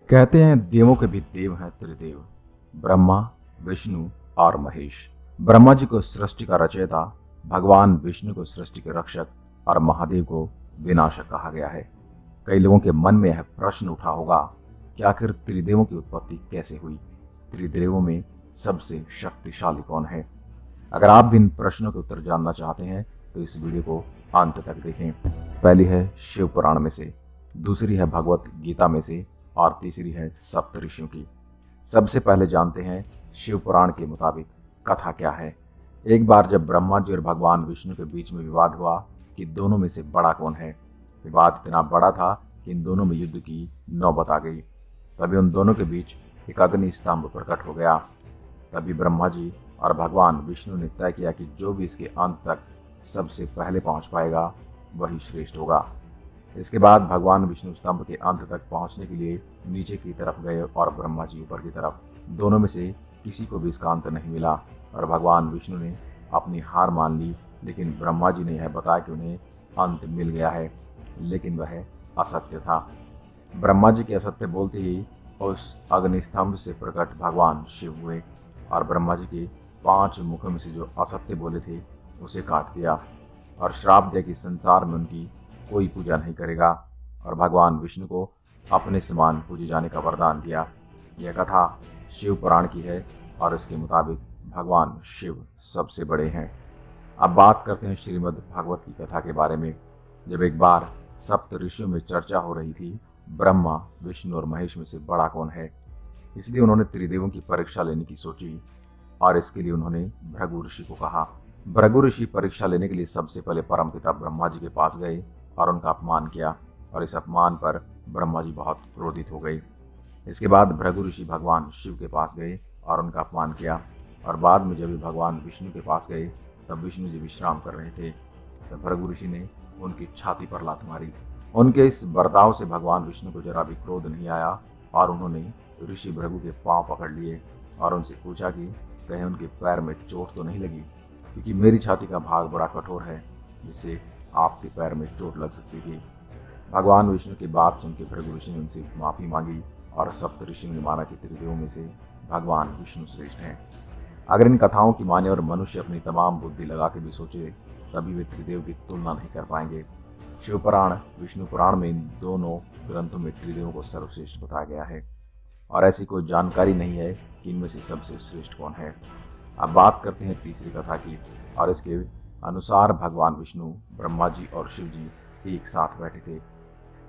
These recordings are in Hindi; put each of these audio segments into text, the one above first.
कहते हैं देवों के भी देव हैं त्रिदेव, ब्रह्मा, विष्णु और महेश। ब्रह्मा जी को सृष्टि का रचयिता, भगवान विष्णु को सृष्टि के रक्षक और महादेव को विनाशक कहा गया है। कई लोगों के मन में यह प्रश्न उठा होगा कि आखिर त्रिदेवों की उत्पत्ति कैसे हुई, त्रिदेवों में सबसे शक्तिशाली कौन है। अगर आप भी इन प्रश्नों के उत्तर जानना चाहते हैं तो इस वीडियो को अंत तक देखें। पहली है शिव पुराण में से, दूसरी है भगवत गीता में से और तीसरी है सप्त ऋषियों की। सबसे पहले जानते हैं शिव पुराण के मुताबिक कथा क्या है। एक बार जब ब्रह्मा जी और भगवान विष्णु के बीच में विवाद हुआ कि दोनों में से बड़ा कौन है। विवाद इतना बड़ा था कि इन दोनों में युद्ध की नौबत आ गई। तभी उन दोनों के बीच एक अग्नि स्तंभ प्रकट हो गया। तभी ब्रह्मा जी और भगवान विष्णु ने तय किया कि जो भी इसके अंत तक सबसे पहले पहुंच पाएगा वही श्रेष्ठ होगा। इसके बाद भगवान विष्णु स्तंभ के अंत तक पहुंचने के लिए नीचे की तरफ गए और ब्रह्मा जी ऊपर की तरफ। दोनों में से किसी को भी इसका अंत नहीं मिला और भगवान विष्णु ने अपनी हार मान ली। लेकिन ब्रह्मा जी ने यह बताया कि उन्हें अंत मिल गया है, लेकिन वह असत्य था। ब्रह्मा जी के असत्य बोलते ही उस अग्नि स्तंभ से प्रकट भगवान शिव हुए और ब्रह्मा जी के 5 मुखों में से जो असत्य बोले थे उसे काट दिया और श्राप दिया कि संसार में उनकी कोई पूजा नहीं करेगा और भगवान विष्णु को अपने समान पूजे जाने का वरदान दिया। यह कथा शिव पुराण की है और इसके मुताबिक भगवान शिव सबसे बड़े हैं। अब बात करते हैं श्रीमद् भागवत की कथा के बारे में। जब एक बार सप्त ऋषियों में चर्चा हो रही थी ब्रह्मा, विष्णु और महेश में से बड़ा कौन है, इसलिए उन्होंने त्रिदेवों की परीक्षा लेने की सोची और इसके लिए उन्होंने भृगु ऋषि को कहा। भृगु ऋषि परीक्षा लेने के लिए सबसे पहले परमपिता ब्रह्मा जी के पास गए और उनका अपमान किया और इस अपमान पर ब्रह्मा जी बहुत क्रोधित हो गए। इसके बाद भृगु ऋषि भगवान शिव के पास गए और उनका अपमान किया और बाद में जब भगवान विष्णु के पास गए तब विष्णु जी विश्राम कर रहे थे। तब भृगु ऋषि ने उनकी छाती पर लात मारी। उनके इस बर्ताव से भगवान विष्णु को जरा भी क्रोध नहीं आया और उन्होंने ऋषि भृगु के पांव पकड़ लिए और उनसे पूछा कि कहीं उनके पैर में चोट तो नहीं लगी, क्योंकि मेरी छाती का भाग बड़ा कठोर है जिससे आपके पैर में चोट लग सकती थी। भगवान विष्णु की बात सुनकर भृगु ऋषि ने उनसे माफी मांगी और सप्त ऋषियों ने माना कि त्रिदेवों में से भगवान विष्णु श्रेष्ठ हैं। अगर इन कथाओं की माने और मनुष्य अपनी तमाम बुद्धि लगा के भी सोचे तभी वे त्रिदेव की तुलना नहीं कर पाएंगे। शिव पुराण, विष्णु पुराण में इन दोनों ग्रंथों में त्रिदेवों को सर्वश्रेष्ठ बताया गया है और ऐसी कोई जानकारी नहीं है कि इनमें से सबसे श्रेष्ठ कौन है। अब बात करते हैं तीसरी कथा की और इसके अनुसार भगवान विष्णु, ब्रह्मा जी और शिव जी एक साथ बैठे थे।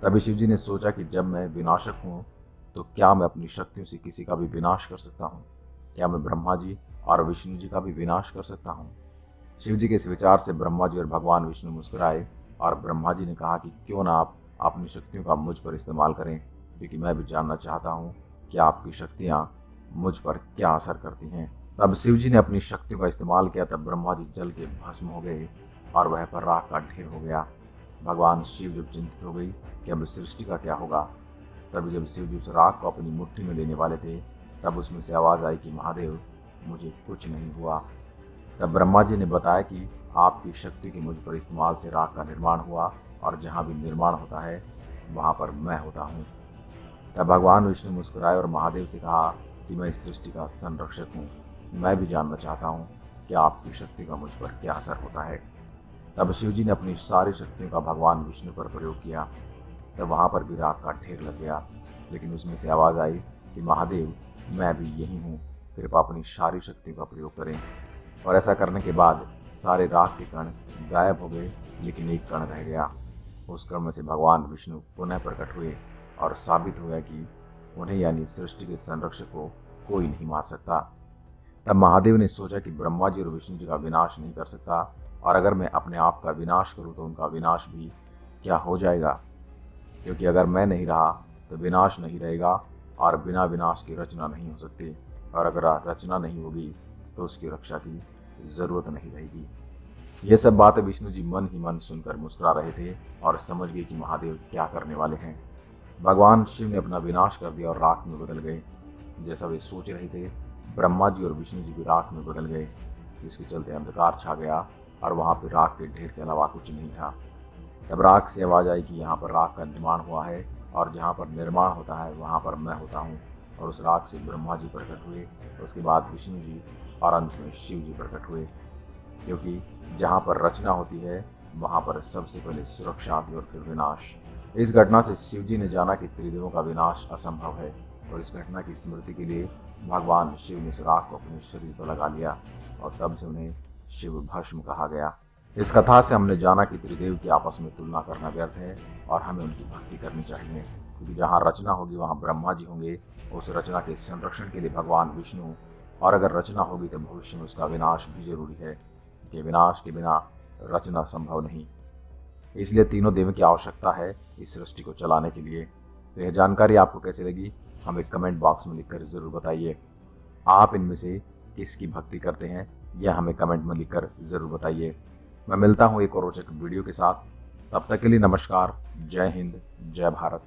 तभी शिव जी ने सोचा कि जब मैं विनाशक हूँ तो क्या मैं अपनी शक्तियों से किसी का भी विनाश कर सकता हूँ? क्या मैं ब्रह्मा जी और विष्णु जी का भी विनाश कर सकता हूँ? शिव जी के इस विचार से ब्रह्मा जी और भगवान विष्णु मुस्कुराए और ब्रह्मा जी ने कहा कि क्यों ना आप अपनी शक्तियों का मुझ पर इस्तेमाल करें, क्योंकि मैं भी जानना चाहता हूँ कि आपकी शक्तियाँ मुझ पर क्या असर करती हैं। तब शिव जी ने अपनी शक्तियों का इस्तेमाल किया। तब ब्रह्मा जी जल के भस्म हो गए और वह पर राख का ढेर हो गया। भगवान शिव जब चिंतित हो गई कि अब सृष्टि का क्या होगा, तभी जब शिव जी उस राख को अपनी मुट्ठी में लेने वाले थे तब उसमें से आवाज़ आई कि महादेव, मुझे कुछ नहीं हुआ। तब ब्रह्मा जी ने बताया कि आपकी शक्ति के मुझ पर इस्तेमाल से राख का निर्माण हुआ और जहाँ भी निर्माण होता है वहाँ पर मैं होता हूँ। तब भगवान विष्णु मुस्कुराए और महादेव से कहा कि मैं इस सृष्टि का संरक्षक हूँ, मैं भी जानना चाहता हूँ कि आपकी शक्ति का मुझ पर क्या असर होता है। तब शिव जी ने अपनी सारी शक्तियों का भगवान विष्णु पर प्रयोग किया। तब वहाँ पर भी राख का ढेर लग गया, लेकिन उसमें से आवाज़ आई कि महादेव, मैं भी यही हूँ, कृपया अपनी सारी शक्तियों का प्रयोग करें। और ऐसा करने के बाद सारे राख के कण गायब हो गए, लेकिन एक कण रह गया। उस कण में से भगवान विष्णु पुनः प्रकट हुए और साबित हुआ कि उन्हें यानी सृष्टि के संरक्षक को कोई नहीं मार सकता। तब महादेव ने सोचा कि ब्रह्मा जी और विष्णु जी का विनाश नहीं कर सकता और अगर मैं अपने आप का विनाश करूं तो उनका विनाश भी क्या हो जाएगा, क्योंकि अगर मैं नहीं रहा तो विनाश नहीं रहेगा और बिना विनाश की रचना नहीं हो सकती और अगर रचना नहीं होगी तो उसकी रक्षा की ज़रूरत नहीं रहेगी। ये सब बातें विष्णु जी मन ही मन सुनकर मुस्कुरा रहे थे और समझ गए कि महादेव क्या करने वाले हैं। भगवान शिव ने अपना विनाश कर दिया और राख में बदल गए। जैसा वे सोच रहे थे ब्रह्मा जी और विष्णु जी भी राख में बदल गए, जिसके चलते अंधकार छा गया और वहाँ पर राख के ढेर के अलावा कुछ नहीं था। तब राख से आवाज़ आई कि यहाँ पर राख का निर्माण हुआ है और जहाँ पर निर्माण होता है वहाँ पर मैं होता हूँ। और उस राख से ब्रह्मा जी प्रकट हुए, उसके बाद विष्णु जी और अंत में शिव जी प्रकट हुए। क्योंकि जहाँ पर रचना होती है वहाँ पर सबसे पहले सुरक्षा आती है और फिर विनाश। इस घटना से शिव जी ने जाना कि त्रिदेवों का विनाश असंभव है, और इस घटना की स्मृति के लिए भगवान शिव ने उस राख को अपने शरीर पर लगा लिया और तब से उन्हें शिव भस्म कहा गया। इस कथा से हमने जाना कि त्रिदेव की आपस में तुलना करना व्यर्थ है और हमें उनकी भक्ति करनी चाहिए, क्योंकि जहाँ रचना होगी वहाँ ब्रह्मा जी होंगे। उस रचना के संरक्षण के लिए भगवान विष्णु, और अगर रचना होगी तो भविष्य में उसका विनाश भी जरूरी है, कि विनाश के बिना रचना संभव नहीं। इसलिए तीनों देवों की आवश्यकता है इस सृष्टि को चलाने के लिए। तो यह जानकारी आपको कैसी लगी हमें कमेंट बॉक्स में लिखकर ज़रूर बताइए। आप इनमें से किसकी भक्ति करते हैं यह हमें कमेंट में लिखकर ज़रूर बताइए। मैं मिलता हूँ एक और रोचक वीडियो के साथ। तब तक के लिए नमस्कार। जय हिंद, जय भारत।